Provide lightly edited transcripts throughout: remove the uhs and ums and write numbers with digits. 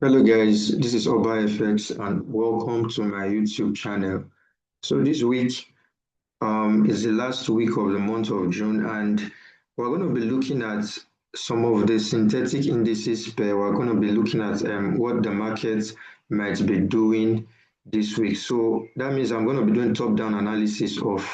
Hello guys, this is Oba FX and welcome to my YouTube channel. So this week is the last week of the month of June and we're going to be looking at some of the synthetic indices pair. We're going to be looking at what the market might be doing this week. So that means I'm going to be doing top-down analysis of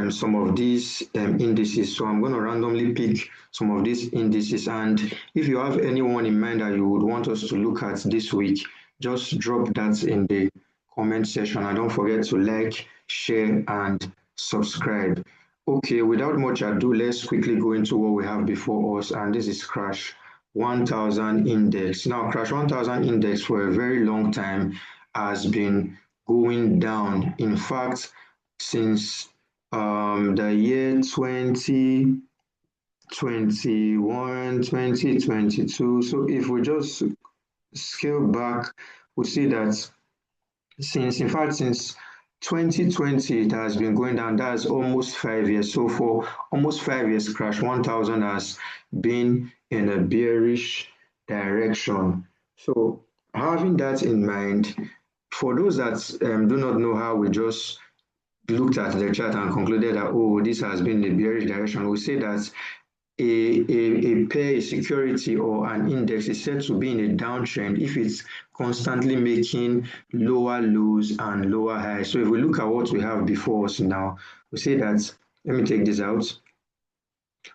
some of these indices. So I'm going to randomly pick some of these indices. And if you have anyone in mind that you would want us to look at this week, just drop that in the comment section. And don't forget to like, share, and subscribe. Okay, without much ado, let's quickly go into what we have before us. And this is Crash 1000 Index. Now, Crash 1000 Index for a very long time has been going down. In fact, since the year 2021, 2022. So if we just scale back, we see that since 2020, it has been going down. That's almost 5 years. So for almost 5 years, Crash 1000 has been in a bearish direction. So having that in mind, for those that do not know how we just looked at the chart and concluded that, oh, this has been a bearish direction, we say that a pair, a security, or an index is said to be in a downtrend if it's constantly making lower lows and lower highs. So if we look at what we have before us now, we say that, let me take this out.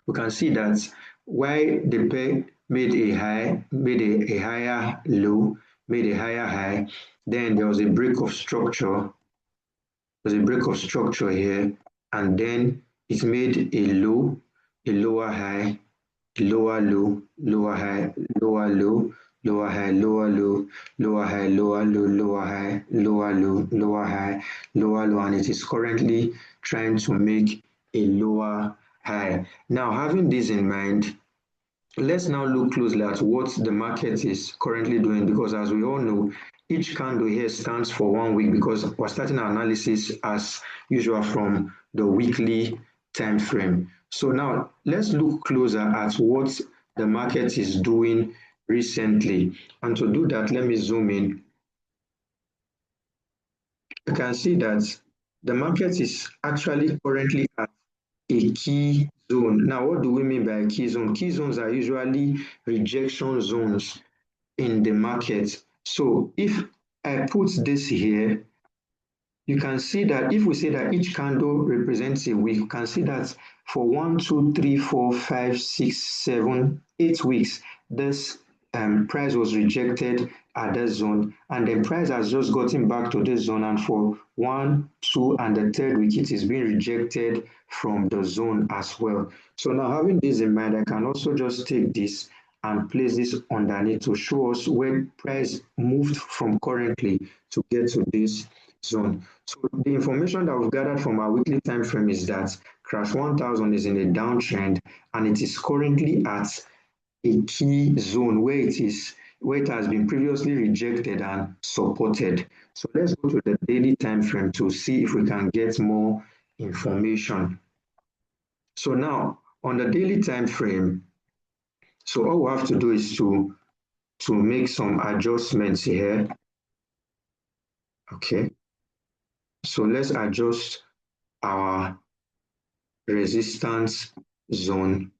We can see that while the pair made a high, made a higher low, made a higher high, then there was a break of structure. There's a break of structure here, and then it made a low, a lower high, a lower low, lower high, lower low, lower high, lower low, lower high, lower low, lower high, lower low, lower high, lower low, and it is currently trying to make a lower high. Now, having this in mind, let's now look closely at what the market is currently doing, because as we all know, each candle here stands for 1 week, because we're starting our analysis as usual from the weekly time frame. So now let's look closer at what the market is doing recently. And to do that, let me zoom in. You can see that the market is actually currently at a key zone. Now, what do we mean by a key zone? Key zones are usually rejection zones in the market. So if I put this here, you can see that if we say that each candle represents a week, you can see that for 1, 2, 3, 4, 5, 6, 7, 8 weeks, this price was rejected at this zone, and the price has just gotten back to this zone, and for 1, 2, and the third week, it is being rejected from the zone as well. So now, having this in mind, I can also just take this and place this underneath to show us where price moved from currently to get to this zone. So the information that we've gathered from our weekly time frame is that Crash 1000 is in a downtrend, and it is currently at a key zone where it has been previously rejected and supported. So let's go to the daily time frame to see if we can get more information. So now on the daily time frame, so all we have to do is to make some adjustments here. Okay, so let's adjust our resistance zone.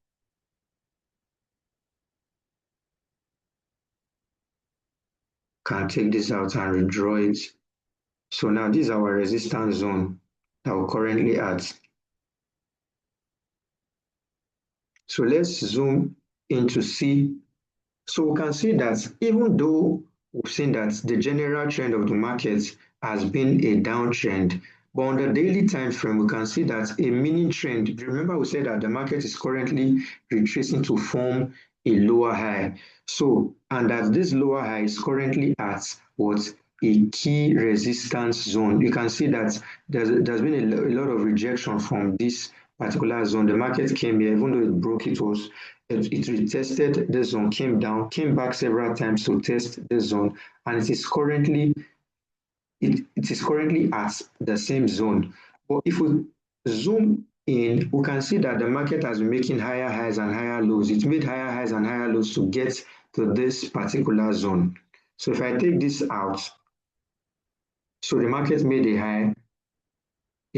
Can take this out and redraw it. So now this is our resistance zone that we're currently at. So let's zoom in to see. So we can see that even though we've seen that the general trend of the market has been a downtrend, but on the daily time frame, we can see that a mini trend. Remember, we said that the market is currently retracing to form a lower high. So, and that this lower high is currently at what? A key resistance zone. You can see that there's been a lot of rejection from this particular zone. The market came here, even though it broke, it retested the zone, came down, came back several times to test the zone, and it is currently at the same zone. But if we zoom in, we can see that the market has been making higher highs and higher lows. It made higher highs and higher lows to get to this particular zone. So if I take this out, so the market made a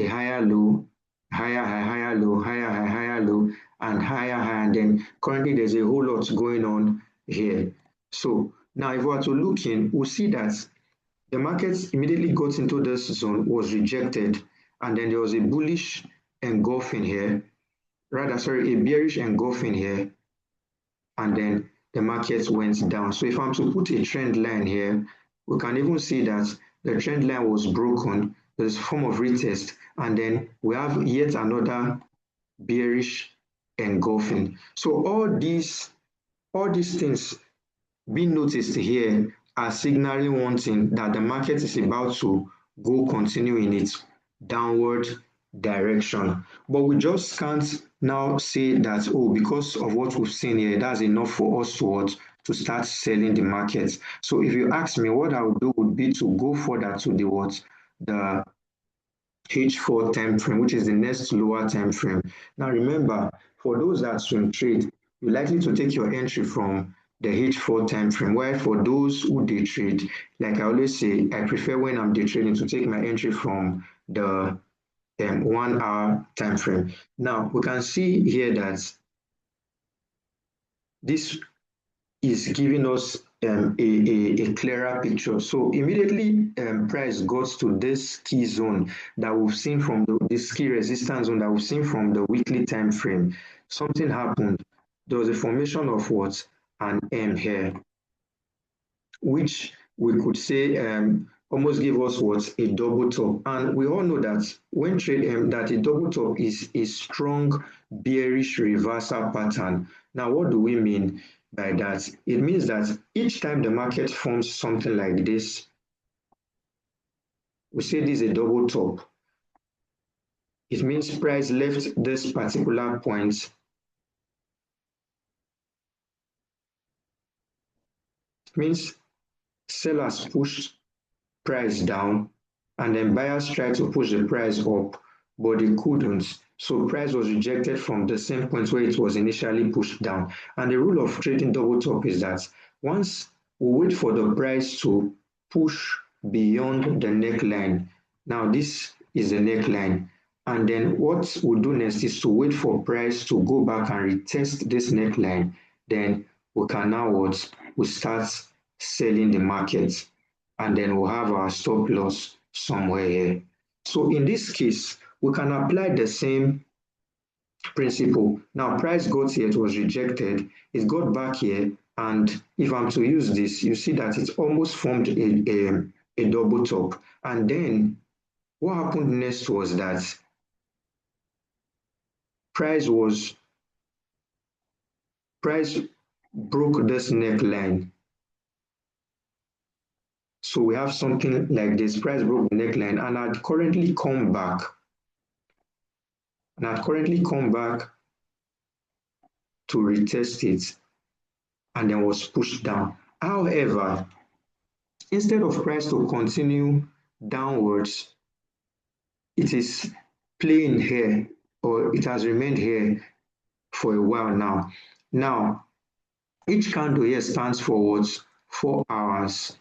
higher low, higher high, higher low, higher high, higher low, and higher high, and then currently there's a whole lot going on here. So now if we were to look in, we'll see that the market immediately got into this zone, was rejected, and then there was a bullish engulfing here, rather sorry, a bearish engulfing here, and then the market went down. So if I'm to put a trend line here, we can even see that the trend line was broken. There's a form of retest, and then we have yet another bearish engulfing. So all these things being noticed here are signaling one thing, that the market is about to go continue in its downward direction. But we just can't now say that, oh, because of what we've seen here, that's enough for us to start selling the market. So if you ask me, what I would do would be to go further to the H4 time frame, which is the next lower time frame. Now remember, for those that swing trade, you're likely to take your entry from the H4 time frame, while for those who day trade, like I always say, I prefer when I'm day trading to take my entry from the 1 hour time frame. Now we can see here that this is giving us a clearer picture. So immediately price goes to this key zone that we've seen from this key resistance zone that we've seen from the weekly time frame. Something happened. There was a formation of what? An M here, which we could say almost give us what? A double top. And we all know that when trade that a double top is a strong bearish reversal pattern. Now, what do we mean by that? It means that each time the market forms something like this, we say this is a double top. It means price left this particular point. It means sellers pushed price down, and then buyers tried to push the price up, but they couldn't. So price was rejected from the same point where it was initially pushed down. And the rule of trading double top is that once we wait for the price to push beyond the neckline, now this is the neckline, and then what we'll do next is to wait for price to go back and retest this neckline. Then we can now what? We start selling the market, and then we'll have our stop loss somewhere here. So in this case, we can apply the same principle. Now price got here, it was rejected, it got back here, and if I'm to use this, you see that it almost formed a double top. And then what happened next was that price broke this neckline. So we have something like this. Price broke the neckline and had currently come back. To retest it, and then was pushed down. However, instead of price to continue downwards, it is playing here, or it has remained here for a while now. Now, each candle here stands for what? 4 hours.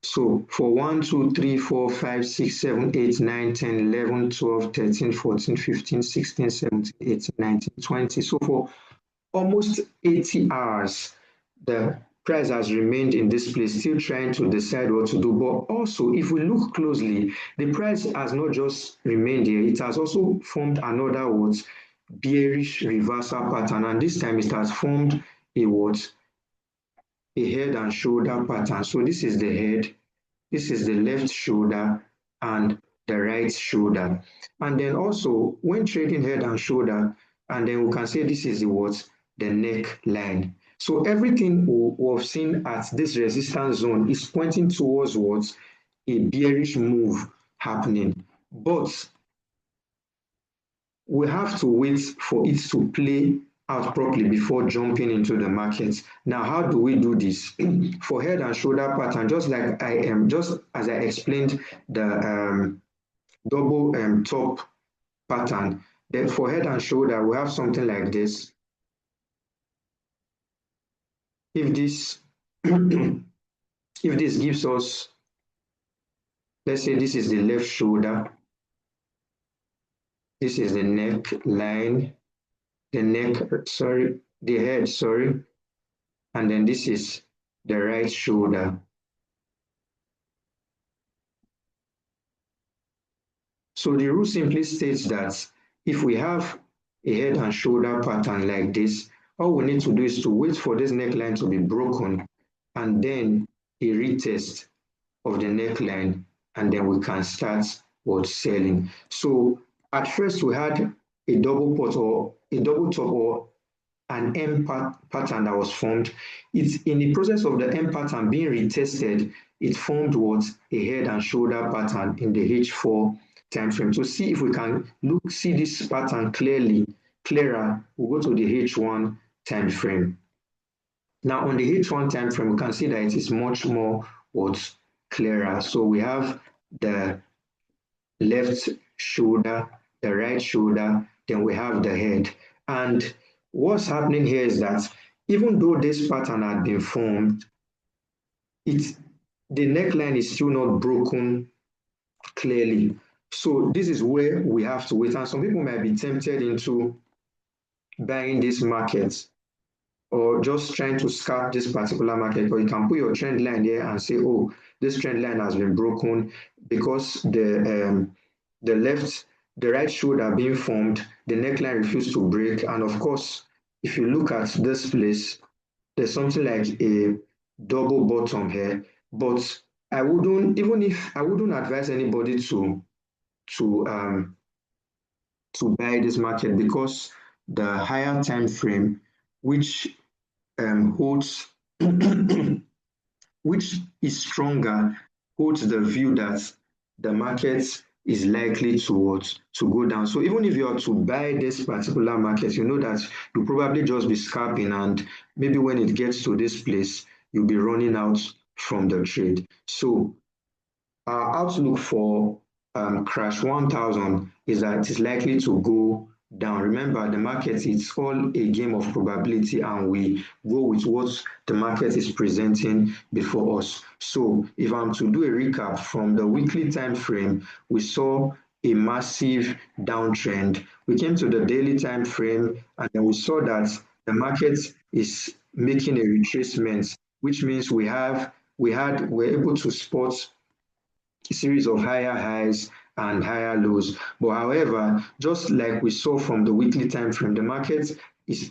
So for 1, 2, 3, 4, 5, 6, 7, 8, 9, 10, 11, 12, 13, 14, 15, 16, 17, 18, 19, 20. So for almost 80 hours, the price has remained in this place, still trying to decide what to do. But also, if we look closely, the price has not just remained here, it has also formed another what? Bearish reversal pattern. And this time it has formed a what? A head and shoulder pattern. So this is the head, this is the left shoulder, and the right shoulder. And then also, when trading head and shoulder, and then we can say this is the what? The neck line. So everything we've seen at this resistance zone is pointing towards what? A bearish move happening. But we have to wait for it to play out properly before jumping into the market. Now, how do we do this? For head and shoulder pattern, just as I explained the double top pattern, then for head and shoulder, we have something like this. If this if this gives us, let's say this is the left shoulder, this is the neck line, the head, and then this is the right shoulder. So the rule simply states that if we have a head and shoulder pattern like this, all we need to do is to wait for this neckline to be broken and then a retest of the neckline, and then we can start selling. So at first we had a double top or an M pattern that was formed. It's in the process of the M pattern being retested, it formed what a head and shoulder pattern in the H4 time frame. So see if we can see this pattern clearer, we'll go to the H1 time frame. Now on the H1 time frame, we can see that it is much more clearer. So we have the left shoulder, the right shoulder, then we have the head. And what's happening here is that even though this pattern had been formed, the neckline is still not broken clearly. So this is where we have to wait. And some people might be tempted into buying this market or just trying to scalp this particular market, or you can put your trend line there and say, oh, this trend line has been broken because the right shoulder being formed, the neckline refused to break. And of course, if you look at this place, there's something like a double bottom here. But I wouldn't advise anybody to buy this market, because the higher time frame, which holds which is stronger, holds the view that the market is likely to go down. So even if you are to buy this particular market, you know that you'll probably just be scalping, and maybe when it gets to this place, you'll be running out from the trade. So our outlook for crash 1000 is that it is likely to go down. Remember, the market, it's all a game of probability, and we go with what the market is presenting before us. So if I'm to do a recap from the weekly time frame, we saw a massive downtrend. We came to the daily time frame, and then we saw that the market is making a retracement, which means we're able to spot a series of higher highs and higher lows. But however, just like we saw from the weekly time frame, the market is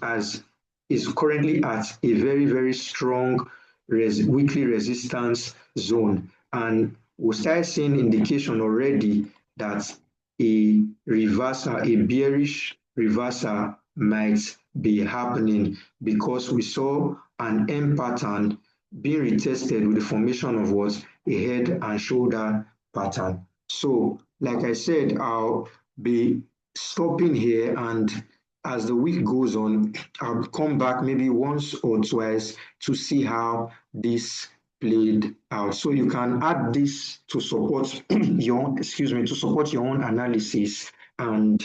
currently at a very, very strong weekly resistance zone, and we'll start seeing indication already that a bearish reversal might be happening, because we saw an M pattern being retested with the formation of what a head and shoulder pattern. So like I said, I'll be stopping here, and as the week goes on, I'll come back maybe once or twice to see how this played out. So you can add this to support your own analysis, and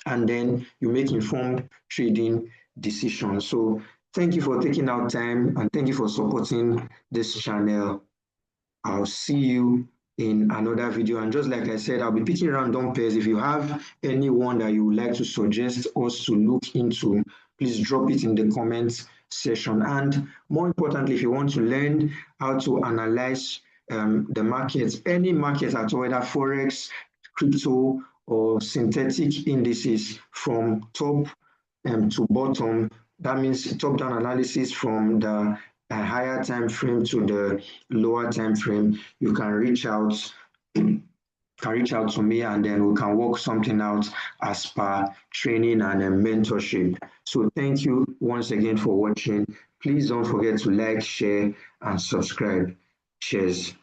then you make informed trading decisions. So thank you for taking out time, and thank you for supporting this channel. I'll see you in another video. And just like I said, I'll be picking random pairs. If you have anyone that you would like to suggest us to look into, please drop it in the comments section. And more importantly, if you want to learn how to analyze the markets, any market at all, whether Forex, crypto, or synthetic indices, from top to bottom, that means top-down analysis from the higher time frame to the lower time frame, you can reach out to me, and then we can work something out as per training and mentorship. So thank you once again for watching. Please don't forget to like, share, and subscribe. Cheers.